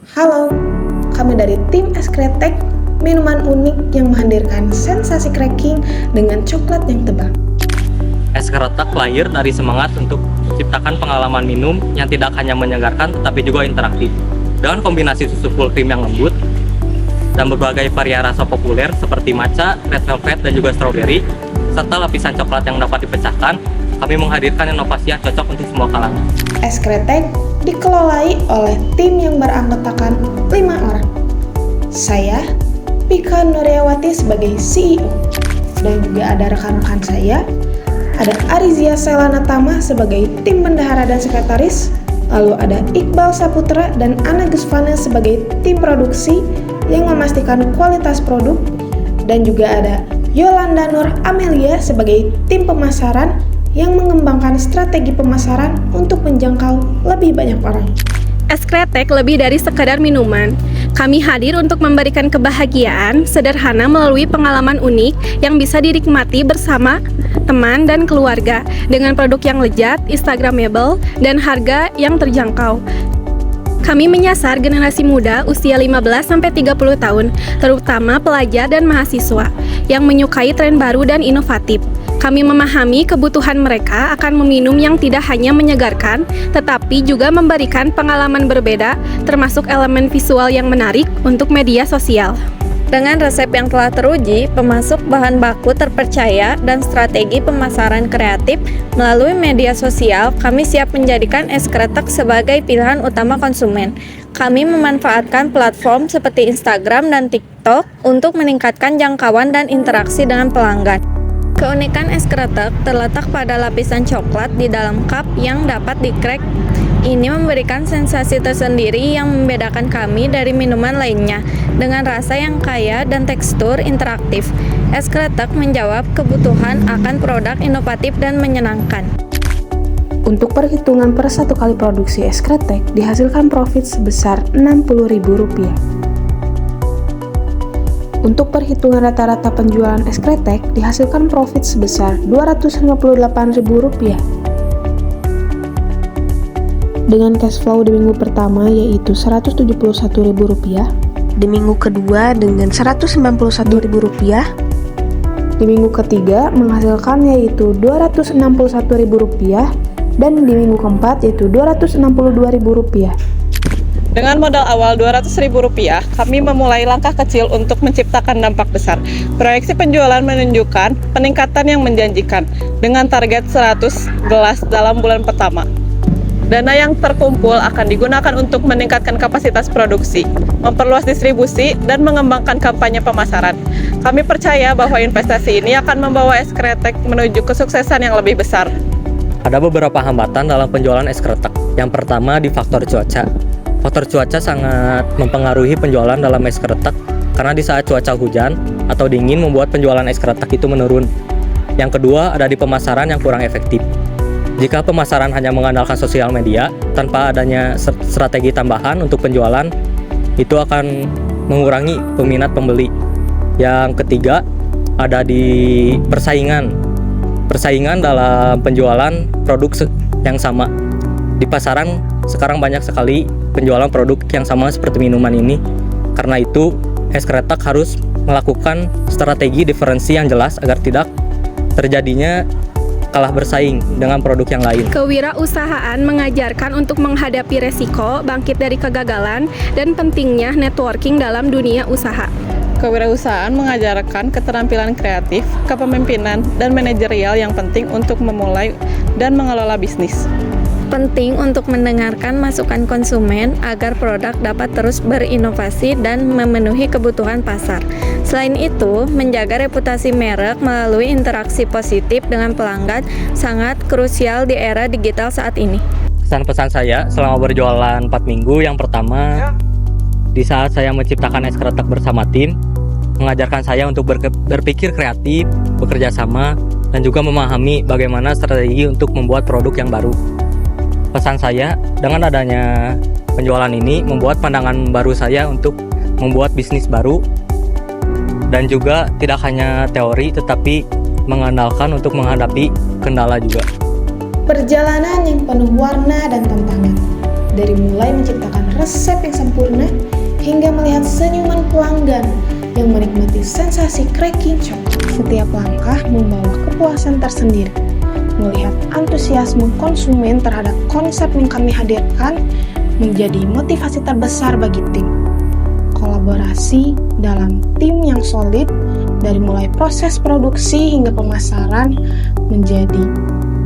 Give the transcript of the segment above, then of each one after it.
Halo, kami dari tim Es Kretek, minuman unik yang menghadirkan sensasi cracking dengan coklat yang tebal. Es Kretek lahir dari semangat untuk menciptakan pengalaman minum yang tidak hanya menyegarkan tetapi juga interaktif. Dengan kombinasi susu full cream yang lembut dan berbagai varian rasa populer seperti matcha, red velvet, dan juga strawberry, serta lapisan coklat yang dapat dipecahkan, kami menghadirkan inovasi yang cocok untuk semua kalangan. Es Kretek dikelolai oleh tim yang beranggotakan 5 orang. Saya, Pika Nuryawati sebagai CEO, dan juga ada rekan-rekan saya, ada Arizia Selanatama sebagai tim bendahara dan sekretaris, lalu ada Iqbal Saputra dan Ana Gusvana sebagai tim produksi yang memastikan kualitas produk, dan juga ada Yolanda Nur Amelia sebagai tim pemasaran yang mengembangkan strategi pemasaran untuk menjangkau lebih banyak orang. Es Kretek lebih dari sekadar minuman. Kami hadir untuk memberikan kebahagiaan sederhana melalui pengalaman unik yang bisa dinikmati bersama teman dan keluarga dengan produk yang lezat, instagramable, dan harga yang terjangkau. Kami menyasar generasi muda usia 15-30 tahun, terutama pelajar dan mahasiswa yang menyukai tren baru dan inovatif. Kami memahami kebutuhan mereka akan meminum yang tidak hanya menyegarkan, tetapi juga memberikan pengalaman berbeda, termasuk elemen visual yang menarik untuk media sosial. Dengan resep yang telah teruji, pemasok bahan baku terpercaya, dan strategi pemasaran kreatif melalui media sosial, kami siap menjadikan Es Kretek sebagai pilihan utama konsumen. Kami memanfaatkan platform seperti Instagram dan TikTok untuk meningkatkan jangkauan dan interaksi dengan pelanggan. Keunikan es kretek terletak pada lapisan coklat di dalam cup yang dapat di-crack. Ini memberikan sensasi tersendiri yang membedakan kami dari minuman lainnya. Dengan rasa yang kaya dan tekstur interaktif, es kretek menjawab kebutuhan akan produk inovatif dan menyenangkan. Untuk perhitungan per satu kali produksi es kretek dihasilkan profit sebesar Rp60.000. Untuk perhitungan rata-rata penjualan es kretek dihasilkan profit sebesar Rp258.000. Dengan cash flow di minggu pertama yaitu Rp171.000, di minggu kedua dengan Rp191.000, di minggu ketiga menghasilkan yaitu Rp261.000, dan di minggu keempat yaitu Rp262.000. Dengan modal awal Rp200.000, kami memulai langkah kecil untuk menciptakan dampak besar. Proyeksi penjualan menunjukkan peningkatan yang menjanjikan dengan target 100 gelas dalam bulan pertama. Dana yang terkumpul akan digunakan untuk meningkatkan kapasitas produksi, memperluas distribusi, dan mengembangkan kampanye pemasaran. Kami percaya bahwa investasi ini akan membawa Es Kretek menuju kesuksesan yang lebih besar. Ada beberapa hambatan dalam penjualan es kretek. Yang pertama di faktor cuaca. Faktor cuaca sangat mempengaruhi penjualan dalam es kretek karena di saat cuaca hujan atau dingin membuat penjualan es kretek itu menurun. Yang kedua ada di pemasaran yang kurang efektif. Jika pemasaran hanya mengandalkan sosial media tanpa adanya strategi tambahan untuk penjualan, itu akan mengurangi peminat pembeli. Yang ketiga ada di persaingan. Persaingan dalam penjualan produk yang sama. Di pasaran sekarang banyak sekali penjualan produk yang sama seperti minuman ini. Karena itu, Es Kretek harus melakukan strategi diferensi yang jelas agar tidak terjadinya kalah bersaing dengan produk yang lain. Kewirausahaan mengajarkan untuk menghadapi resiko, bangkit dari kegagalan, dan pentingnya networking dalam dunia usaha. Kewirausahaan mengajarkan keterampilan kreatif, kepemimpinan, dan manajerial yang penting untuk memulai dan mengelola bisnis. Penting untuk mendengarkan masukan konsumen agar produk dapat terus berinovasi dan memenuhi kebutuhan pasar. Selain itu, menjaga reputasi merek melalui interaksi positif dengan pelanggan sangat krusial di era digital saat ini. Pesan-pesan saya selama berjualan 4 minggu yang pertama, di saat saya menciptakan es kretek bersama tim, mengajarkan saya untuk berpikir kreatif, bekerja sama, dan juga memahami bagaimana strategi untuk membuat produk yang baru. Pesan saya, dengan adanya penjualan ini membuat pandangan baru saya untuk membuat bisnis baru, dan juga tidak hanya teori tetapi mengandalkan untuk menghadapi kendala juga. Perjalanan yang penuh warna dan tantangan, dari mulai menciptakan resep yang sempurna, hingga melihat senyuman pelanggan yang menikmati sensasi cracking coklat. Setiap langkah membawa kepuasan tersendiri. Melihat antusiasme konsumen terhadap konsep yang kami hadirkan menjadi motivasi terbesar bagi tim. Kolaborasi dalam tim yang solid dari mulai proses produksi hingga pemasaran menjadi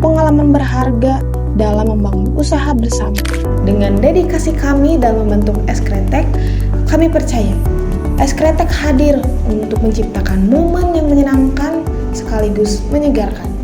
pengalaman berharga dalam membangun usaha bersama. Dengan dedikasi kami dalam membentuk Eskretek, kami percaya Eskretek hadir untuk menciptakan momen yang menyenangkan sekaligus menyegarkan.